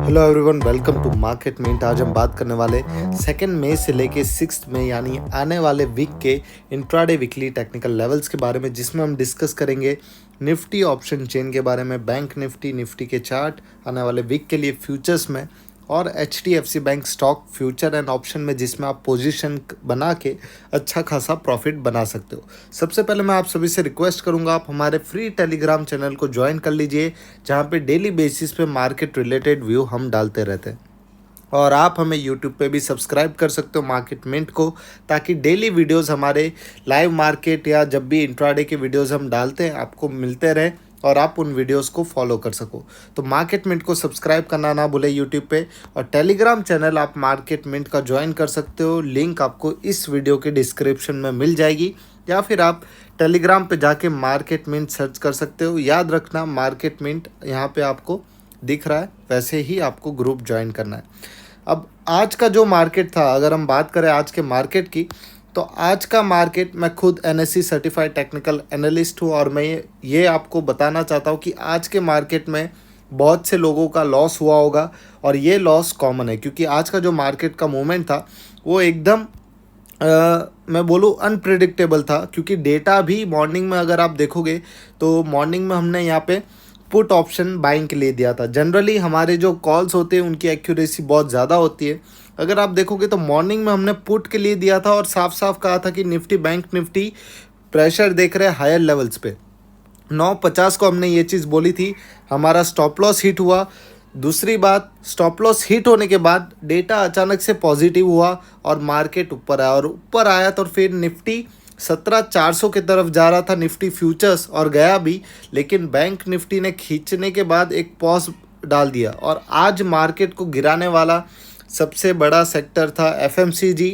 Hello everyone, welcome to market minute. आज हम बात करने वाले 2 मई से लेके 6 मई यानी आने वाले वीक के इंट्राडे वीकली टेक्निकल लेवल्स के बारे में, जिसमें हम डिस्कस करेंगे निफ्टी ऑप्शन चेन के बारे में, बैंक निफ्टी के चार्ट आने वाले वीक के लिए फ्यूचर्स में, और HDFC bank stock future and option में, जिसमें आप पोजीशन बना के अच्छा खासा प्रॉफिट बना सकते हो। सबसे पहले मैं आप सभी से रिक्वेस्ट करूंगा, आप हमारे फ्री टेलीग्राम चैनल को ज्वाइन कर लीजिए, जहां पे डेली बेसिस पे मार्केट रिलेटेड व्यू हम डालते रहते हैं। और आप हमें यूट्यूब पे भी सब्सक्राइब कर सकते हो मार्केट मिंट को, ताकि डेली वीडियोस हमारे लाइव मार्केट या जब भी इंट्राडे के वीडियोस हम डालते हैं आपको मिलते रहे और आप उन वीडियोस को फॉलो कर सको। तो मार्केट मिंट को सब्सक्राइब करना ना भूले यूट्यूब पे, और टेलीग्राम चैनल आप मार्केट मिंट का ज्वाइन कर सकते हो। लिंक आपको इस वीडियो के डिस्क्रिप्शन में मिल जाएगी, या फिर आप टेलीग्राम पे जाके मार्केट मिंट सर्च कर सकते हो। याद रखना, मार्केट मिंट यहाँ पे आपको दिख रहा है, वैसे ही आपको ग्रुप ज्वाइन करना है। अब आज का जो मार्केट था, अगर हम बात करें आज के मार्केट की, तो आज का मार्केट, मैं खुद NSE सर्टिफाइड टेक्निकल एनालिस्ट हूँ, और मैं ये आपको बताना चाहता हूँ कि आज के मार्केट में बहुत से लोगों का लॉस हुआ होगा, और ये लॉस कॉमन है, क्योंकि आज का जो मार्केट का मूवमेंट था वो एकदम मैं बोलूँ अनप्रिडिक्टेबल था। क्योंकि डेटा भी मॉर्निंग में अगर आप देखोगे तो मॉर्निंग में हमने यहाँ पे पुट ऑप्शन बाइंग के लिए दिया था। जनरली हमारे जो कॉल्स होते हैं उनकी एक्यूरेसी बहुत ज़्यादा होती है। अगर आप देखोगे तो मॉर्निंग में हमने पुट के लिए दिया था, और साफ साफ कहा था कि निफ्टी बैंक निफ्टी प्रेशर देख रहे हैं हायर लेवल्स पे। 9:50 को हमने ये चीज़ बोली थी, हमारा स्टॉप लॉस हिट हुआ। दूसरी बात, स्टॉप लॉस हिट होने के बाद डेटा अचानक से पॉजिटिव हुआ और मार्केट ऊपर आया, और ऊपर आया तो फिर निफ्टी 17,400 की तरफ जा रहा था, निफ्टी फ्यूचर्स, और गया भी। लेकिन बैंक निफ्टी ने खींचने के बाद एक पॉज डाल दिया, और आज मार्केट को गिराने वाला सबसे बड़ा सेक्टर था FMCG,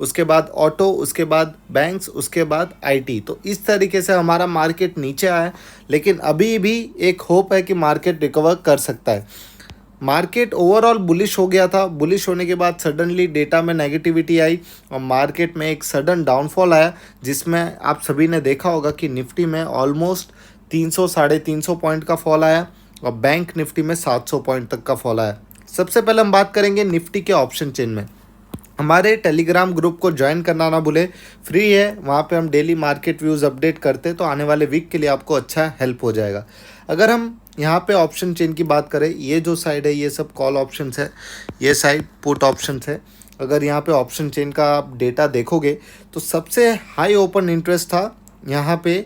उसके बाद ऑटो, उसके बाद बैंक्स, उसके बाद IT। तो इस तरीके से हमारा मार्केट नीचे आया, लेकिन अभी भी एक होप है कि मार्केट रिकवर कर सकता है। मार्केट ओवरऑल बुलिश हो गया था। बुलिश होने के बाद सडनली डेटा में नेगेटिविटी आई और मार्केट में एक सडन डाउनफॉल आया, जिसमें आप सभी ने देखा होगा कि निफ्टी में ऑलमोस्ट 300 साढ़े 300 पॉइंट का फॉल आया, और बैंक निफ्टी में 700 पॉइंट तक का फॉल आया। सबसे पहले हम बात करेंगे निफ्टी के ऑप्शन चेन में। हमारे टेलीग्राम ग्रुप को ज्वाइन करना ना भूले, फ्री है, वहाँ पे हम डेली मार्केट व्यूज़ अपडेट करते हैं, तो आने वाले वीक के लिए आपको अच्छा हेल्प हो जाएगा। अगर हम यहाँ पे ऑप्शन चेन की बात करें, ये जो साइड है ये सब कॉल ऑप्शंस है, ये साइड पुट ऑप्शंस है। अगर यहाँ पे ऑप्शन चेन का आप डेटा देखोगे तो सबसे हाई ओपन इंटरेस्ट था यहाँ पे,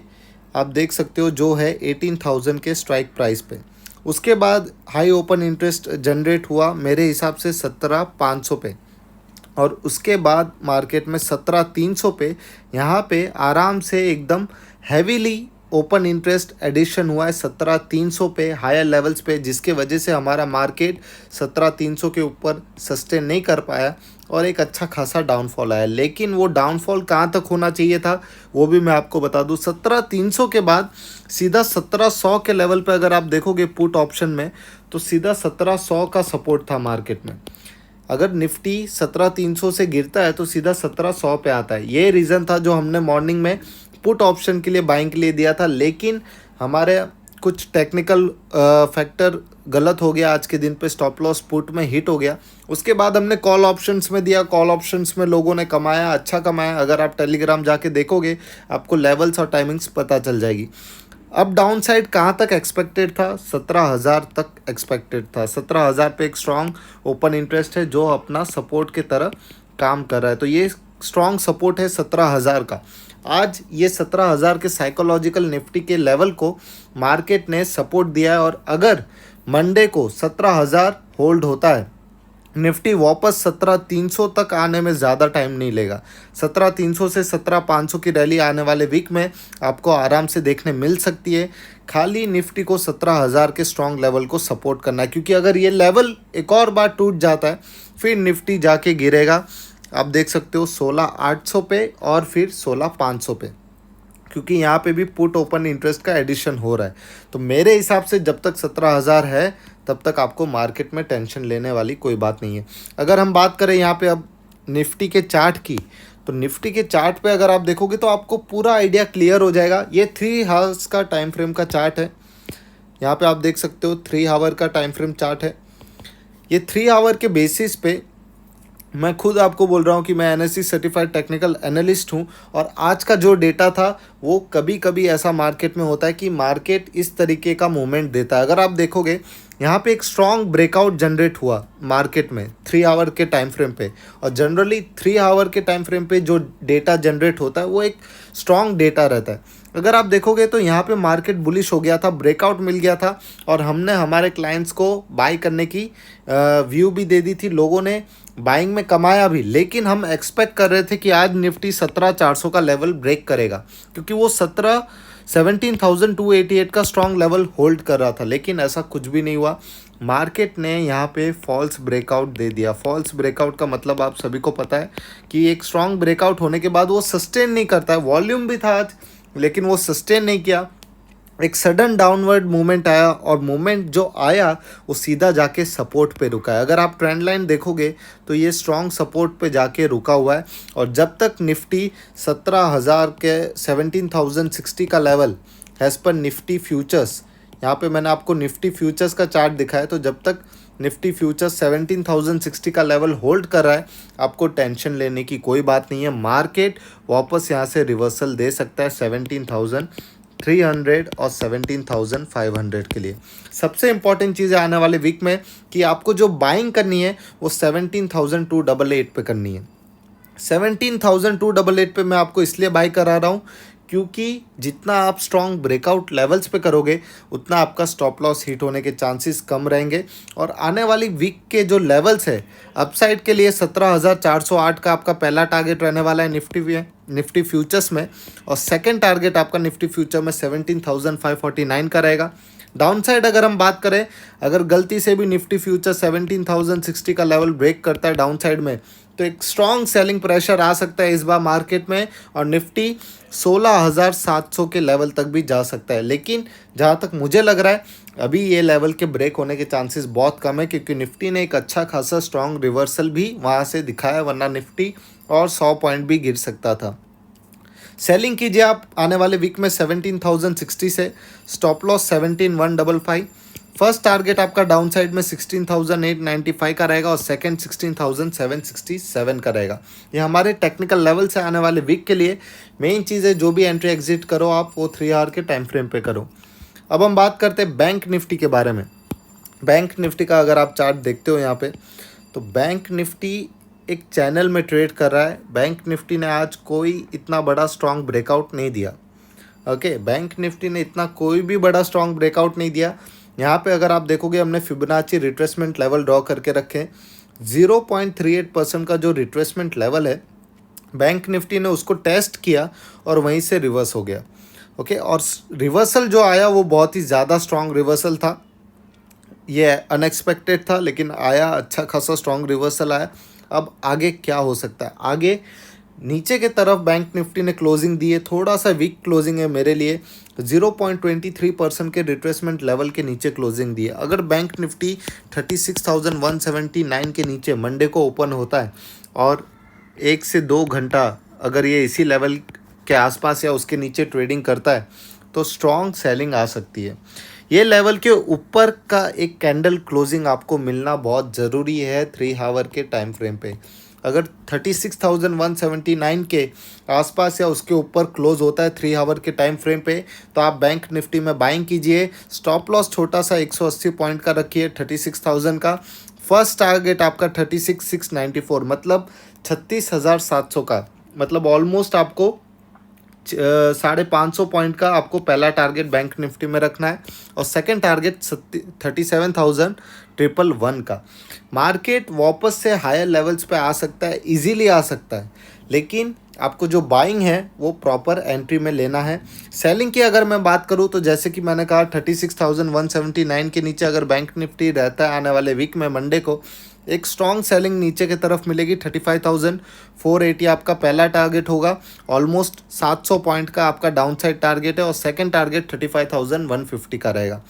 आप देख सकते हो, जो है 18,000 के स्ट्राइक प्राइस पे। उसके बाद हाई ओपन इंटरेस्ट जनरेट हुआ मेरे हिसाब से 17,500 पे, और उसके बाद मार्केट में 17,300 पे यहाँ पे आराम से एकदम हैवीली ओपन इंटरेस्ट एडिशन हुआ है 17,300 पे हायर लेवल्स पे, जिसके वजह से हमारा मार्केट 17,300 के ऊपर सस्टेन नहीं कर पाया और एक अच्छा खासा डाउनफॉल आया। लेकिन वो डाउनफॉल कहाँ तक होना चाहिए था वो भी मैं आपको बता दूँ। 17,300 के बाद सीधा 1700 के लेवल पे अगर आप देखोगे पुट ऑप्शन में, तो सीधा 1700 का सपोर्ट था मार्केट में। अगर निफ्टी 17,300 से गिरता है तो सीधा 1700 पे आता है। ये रीज़न था जो हमने मॉर्निंग में पुट ऑप्शन के लिए बाइंग के लिए दिया था, लेकिन हमारे कुछ टेक्निकल फैक्टर गलत हो गया। आज के दिन पे स्टॉप लॉस पुट में हिट हो गया। उसके बाद हमने कॉल ऑप्शंस में दिया। कॉल ऑप्शंस में लोगों ने कमाया, अच्छा कमाया। अगर आप टेलीग्राम जाके देखोगे आपको लेवल्स और टाइमिंग्स पता चल जाएगी। अब डाउन साइड कहाँ तक एक्सपेक्टेड था? 17,000 तक एक्सपेक्टेड था। 17,000 पे एक स्ट्रॉन्ग ओपन इंटरेस्ट है जो अपना सपोर्ट की तरह काम कर रहा है। तो ये स्ट्रॉन्ग सपोर्ट है 17,000 का। आज ये 17,000 के साइकोलॉजिकल निफ्टी के लेवल को मार्केट ने सपोर्ट दिया है, और अगर मंडे को 17,000 होल्ड होता है, निफ्टी वापस 17,300 तक आने में ज़्यादा टाइम नहीं लेगा। 17,300 से 17,500 की रैली आने वाले वीक में आपको आराम से देखने मिल सकती है। खाली निफ्टी को 17,000 के स्ट्रॉन्ग लेवल को सपोर्ट करना है, क्योंकि अगर ये लेवल एक और बार टूट जाता है फिर निफ्टी जाके गिरेगा। आप देख सकते हो 16,800 पे और फिर 16,500 पे, क्योंकि यहाँ पे भी पुट ओपन इंटरेस्ट का एडिशन हो रहा है। तो मेरे हिसाब से जब तक 17,000 है तब तक आपको मार्केट में टेंशन लेने वाली कोई बात नहीं है। अगर हम बात करें यहाँ पे अब निफ्टी के चार्ट की, तो निफ्टी के चार्ट पे अगर आप देखोगे तो आपको पूरा आइडिया क्लियर हो जाएगा। ये 3 आवर्स का टाइम फ्रेम का चार्ट है। यहाँ पे आप देख सकते हो 3 आवर का टाइम फ्रेम चार्ट है। ये 3 आवर के बेसिस पे मैं खुद आपको बोल रहा हूँ कि मैं एनएससी सर्टिफाइड टेक्निकल एनालिस्ट हूँ, और आज का जो डेटा था वो कभी कभी ऐसा मार्केट में होता है कि मार्केट इस तरीके का मूवमेंट देता है। अगर आप देखोगे यहाँ पे एक स्ट्रॉन्ग ब्रेकआउट जनरेट हुआ मार्केट में 3 आवर के टाइम फ्रेम पे, और जनरली 3 आवर के टाइम फ्रेम पे जो डेटा जनरेट होता है वो एक स्ट्रॉन्ग डेटा रहता है। अगर आप देखोगे तो यहाँ पे मार्केट बुलिश हो गया था, ब्रेकआउट मिल गया था, और हमने हमारे क्लाइंट्स को बाई करने की व्यू भी दे दी थी, लोगों ने बाइंग में कमाया भी। लेकिन हम एक्सपेक्ट कर रहे थे कि आज निफ्टी 17,400 का लेवल ब्रेक करेगा, क्योंकि वो 17,288 का स्ट्रॉन्ग लेवल होल्ड कर रहा था, लेकिन ऐसा कुछ भी नहीं हुआ। मार्केट ने यहाँ पे फॉल्स ब्रेकआउट दे दिया। फॉल्स ब्रेकआउट का मतलब आप सभी को पता है कि एक स्ट्रॉन्ग ब्रेकआउट होने के बाद वो सस्टेन नहीं करता है। वॉल्यूम भी था आज, लेकिन वो सस्टेन नहीं किया। एक सडन डाउनवर्ड मूवमेंट आया, और मूवमेंट जो आया वो सीधा जाके सपोर्ट पे रुका है। अगर आप ट्रेंड लाइन देखोगे तो ये स्ट्रॉन्ग सपोर्ट पे जाके रुका हुआ है, और जब तक निफ्टी 17,000 के 17,060 का लेवल एज पर निफ्टी फ्यूचर्स, यहाँ पे मैंने आपको निफ्टी फ्यूचर्स का चार्ट दिखाया, तो जब तक निफ्टी फ्यूचर्स 17,060 का लेवल होल्ड कर रहा है, आपको टेंशन लेने की कोई बात नहीं है। मार्केट वापस यहाँ से रिवर्सल दे सकता है 17,300 और 17,500 के लिए। सबसे इंपॉर्टेंट चीज़ है आने वाले वीक में कि आपको जो बाइंग करनी है वो 17,288 पे करनी है। 17,288 पे मैं आपको इसलिए बाई करा रहा हूँ क्योंकि जितना आप स्ट्रॉन्ग ब्रेकआउट लेवल्स पे करोगे उतना आपका स्टॉप लॉस हिट होने के चांसेस कम रहेंगे। और आने वाली वीक के जो लेवल्स है अपसाइड के लिए 17,408 का आपका पहला टारगेट रहने वाला है निफ्टी फ्यूचर्स में, और सेकंड टारगेट आपका निफ्टी फ्यूचर में 17,549 का रहेगा। डाउन साइड अगर हम बात करें, अगर गलती से भी निफ्टी फ्यूचर 17,060 का लेवल ब्रेक करता है डाउन साइड में, तो एक स्ट्रॉन्ग सेलिंग प्रेशर आ सकता है इस बार मार्केट में, और निफ्टी 16,700 के लेवल तक भी जा सकता है। लेकिन जहाँ तक मुझे लग रहा है अभी ये लेवल के ब्रेक होने के चांसेस बहुत कम है, क्योंकि निफ्टी ने एक अच्छा खासा स्ट्रॉन्ग रिवर्सल भी वहाँ से दिखाया, वरना निफ्टी और 100 पॉइंट भी गिर सकता था। सेलिंग कीजिए आप आने वाले वीक में 17,060 से, स्टॉप लॉस 17,155। फर्स्ट टारगेट आपका डाउन साइड में 16,895 का रहेगा, और सेकंड 16,767 का रहेगा। ये हमारे टेक्निकल लेवल से आने वाले वीक के लिए मेन चीज़ है। जो भी एंट्री एग्जिट करो आप वो 3 आवर के टाइम फ्रेम पे करो। अब हम बात करते हैं बैंक निफ्टी के बारे में। बैंक निफ्टी का अगर आप चार्ट देखते हो यहाँ पे, तो बैंक निफ्टी एक चैनल में ट्रेड कर रहा है। बैंक निफ्टी ने आज कोई इतना बड़ा स्ट्रॉन्ग ब्रेकआउट नहीं दिया। ओके, बैंक निफ्टी ने इतना कोई भी बड़ा स्ट्रॉन्ग ब्रेकआउट नहीं दिया। यहाँ पे अगर आप देखोगे हमने फिबोनाची रिट्रेसमेंट लेवल ड्रॉ करके रखे। 0.38% का जो रिट्रेसमेंट लेवल है, बैंक निफ्टी ने उसको टेस्ट किया और वहीं से रिवर्स हो गया। ओके, और रिवर्सल जो आया वो बहुत ही ज़्यादा स्ट्रॉन्ग रिवर्सल था। ये अनएक्सपेक्टेड था, लेकिन आया, अच्छा खासा स्ट्रॉन्ग रिवर्सल आया। अब आगे क्या हो सकता है? आगे नीचे के तरफ बैंक निफ्टी ने क्लोजिंग दी है, थोड़ा सा वीक क्लोजिंग है मेरे लिए। 0.23% के रिट्रेसमेंट लेवल के नीचे क्लोजिंग दी है। अगर बैंक निफ्टी 36,179 के नीचे मंडे को ओपन होता है, और 1 से 2 घंटा अगर ये इसी लेवल के आसपास या उसके नीचे ट्रेडिंग करता है, तो स्ट्रॉन्ग सेलिंग आ सकती है। ये लेवल के ऊपर का एक कैंडल क्लोजिंग आपको मिलना बहुत ज़रूरी है 3 आवर के टाइम फ्रेम पे। अगर 36,179 के आसपास या उसके ऊपर क्लोज होता है 3 आवर के टाइम फ्रेम पे, तो आप बैंक निफ्टी में बाइंग कीजिए। स्टॉप लॉस छोटा सा 180 पॉइंट का रखिए 36,000 का। फर्स्ट टारगेट आपका 36,694, मतलब 36,700 का, मतलब ऑलमोस्ट आपको 550 पॉइंट का आपको पहला टारगेट बैंक निफ्टी में रखना है, और सेकंड टारगेट 37,111 का। मार्केट वापस से हायर लेवल्स पे आ सकता है, इजीली आ सकता है, लेकिन आपको जो बाइंग है वो प्रॉपर एंट्री में लेना है। सेलिंग की अगर मैं बात करूँ तो जैसे कि मैंने कहा 36,179 के नीचे अगर बैंक निफ्टी रहता है आने वाले वीक में मंडे को, एक स्ट्रॉन्ग सेलिंग नीचे की तरफ मिलेगी। 35,480 आपका पहला टारगेट होगा, ऑलमोस्ट 700 पॉइंट का आपका डाउन साइड टारगेट है, और सेकंड टारगेट 35,150 का रहेगा।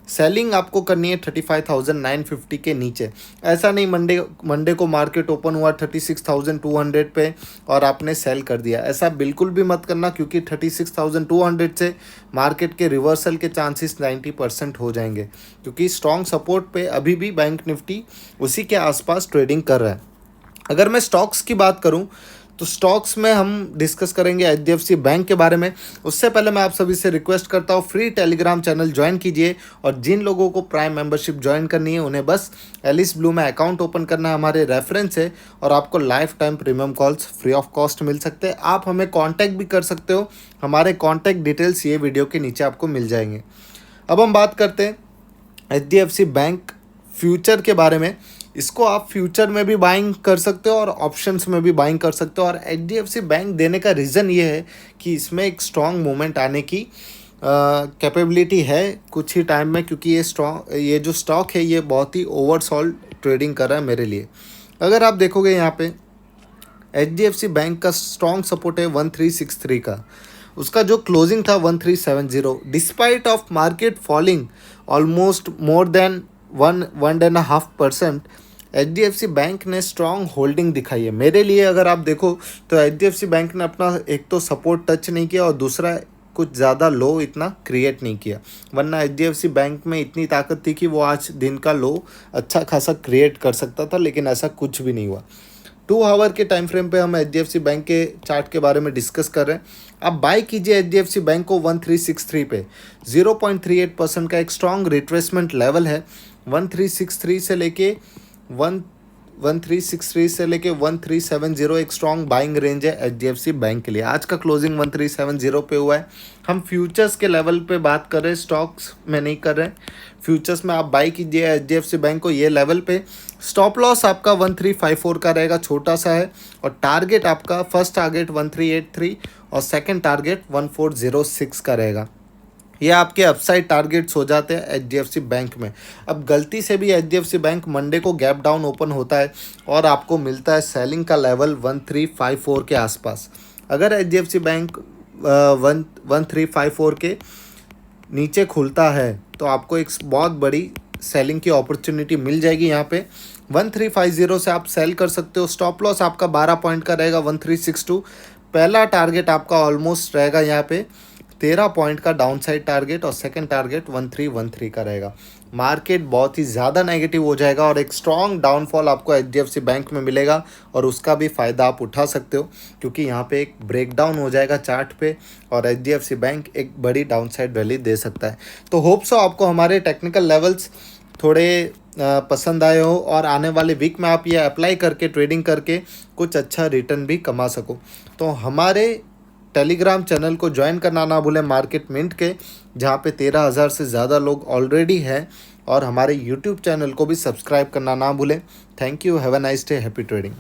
सेलिंग आपको करनी है 35,950 के नीचे। ऐसा नहीं मंडे को मार्केट ओपन हुआ 36,200 पे और आपने सेल कर दिया, ऐसा बिल्कुल भी मत करना, क्योंकि 36,200 से मार्केट के रिवर्सल के चांसेस 90% हो जाएंगे, क्योंकि स्ट्रॉन्ग सपोर्ट पे अभी भी बैंक निफ्टी उसी के आसपास ट्रेडिंग कर रहा है। अगर मैं स्टॉक्स की बात करूं तो स्टॉक्स में हम डिस्कस करेंगे एचडीएफसी बैंक के बारे में। उससे पहले मैं आप सभी से रिक्वेस्ट करता हूँ, फ्री टेलीग्राम चैनल ज्वाइन कीजिए, और जिन लोगों को प्राइम मेंबरशिप ज्वाइन करनी है उन्हें बस एलिस ब्लू में अकाउंट ओपन करना है, हमारे रेफरेंस है, और आपको lifetime premium calls free of cost मिल सकते हैं। आप हमें कॉन्टैक्ट भी कर सकते हो, हमारे कॉन्टैक्ट डिटेल्स ये वीडियो के नीचे आपको मिल जाएंगे। अब हम बात करते हैं एचडीएफसी बैंक फ्यूचर के बारे में। इसको आप फ्यूचर में भी बाइंग कर सकते हो और ऑप्शंस में भी बाइंग कर सकते हो, और एचडीएफसी बैंक देने का रीज़न ये है कि इसमें एक स्ट्रॉन्ग मूवमेंट आने की कैपेबिलिटी है कुछ ही टाइम में, क्योंकि ये जो स्टॉक है ये बहुत ही ओवरसोल्ड ट्रेडिंग कर रहा है मेरे लिए। अगर आप देखोगे यहाँ पे एचडीएफसी बैंक का स्ट्रॉन्ग सपोर्ट है 1363 का, उसका जो क्लोजिंग था 1370। Despite of market falling almost more than 1.5%, HDFC bank ने स्ट्रॉन्ग होल्डिंग दिखाई है मेरे लिए। अगर आप देखो तो एचडीएफसी बैंक ने अपना एक तो सपोर्ट टच नहीं किया और दूसरा कुछ ज़्यादा लो इतना क्रिएट नहीं किया, वरना एचडीएफसी बैंक में इतनी ताकत थी कि वो आज दिन का लो अच्छा खासा क्रिएट कर सकता था, लेकिन ऐसा कुछ भी नहीं हुआ। 2 आवर के टाइम फ्रेम पे हम एचडीएफसी बैंक के चार्ट के बारे में डिस्कस कर रहे हैं। आप बाय कीजिए एचडीएफसी बैंक को 1363 पे, 0.38% का एक स्ट्रॉन्ग रिट्रेसमेंट लेवल है। 1363 से लेके 1370 एक स्ट्रॉन्ग बाइंग रेंज है एचडीएफसी बैंक के लिए। आज का क्लोजिंग 1370 पे हुआ है। हम फ्यूचर्स के लेवल पे बात कर रहे हैं, स्टॉक्स में नहीं कर रहे हैं। फ्यूचर्स में आप बाई कीजिए एचडीएफसी बैंक को ये लेवल पे। स्टॉप लॉस आपका 1354 का रहेगा, छोटा सा है, और टारगेट आपका फर्स्ट टारगेट 1383 और सेकंड टारगेट 1406 का रहेगा। ये आपके अपसाइड टारगेट्स हो जाते हैं एचडीएफसी बैंक में। अब गलती से भी एचडीएफसी बैंक मंडे को गैप डाउन ओपन होता है और आपको मिलता है सेलिंग का लेवल 1354 के आसपास। अगर एचडीएफसी बैंक 1354 के नीचे खुलता है तो आपको एक बहुत बड़ी सेलिंग की अपॉर्चुनिटी मिल जाएगी। यहाँ पे 1350 से आप सेल कर सकते हो। स्टॉप लॉस आपका 12 पॉइंट का रहेगा 1362। पहला टारगेट आपका ऑलमोस्ट रहेगा यहाँ पे 13 पॉइंट का डाउन साइड टारगेट, और सेकंड टारगेट 1313 का रहेगा। मार्केट बहुत ही ज़्यादा नेगेटिव हो जाएगा और एक स्ट्रॉन्ग डाउनफॉल आपको एचडीएफसी बैंक में मिलेगा, और उसका भी फ़ायदा आप उठा सकते हो, क्योंकि यहाँ पे एक ब्रेकडाउन हो जाएगा चार्ट पे और एचडीएफसी बैंक एक बड़ी डाउन साइड रैली दे सकता है। तो होप सो आपको हमारे टेक्निकल लेवल्स थोड़े पसंद आए हो और आने वाले वीक में आप ये अप्लाई करके ट्रेडिंग करके कुछ अच्छा रिटर्न भी कमा सको। तो हमारे टेलीग्राम चैनल को ज्वाइन करना ना भूलें, मार्केट मिंट के, जहाँ पे 13,000 से ज़्यादा लोग ऑलरेडी हैं, और हमारे यूट्यूब चैनल को भी सब्सक्राइब करना ना भूलें। Thank you, have a nice day, happy trading.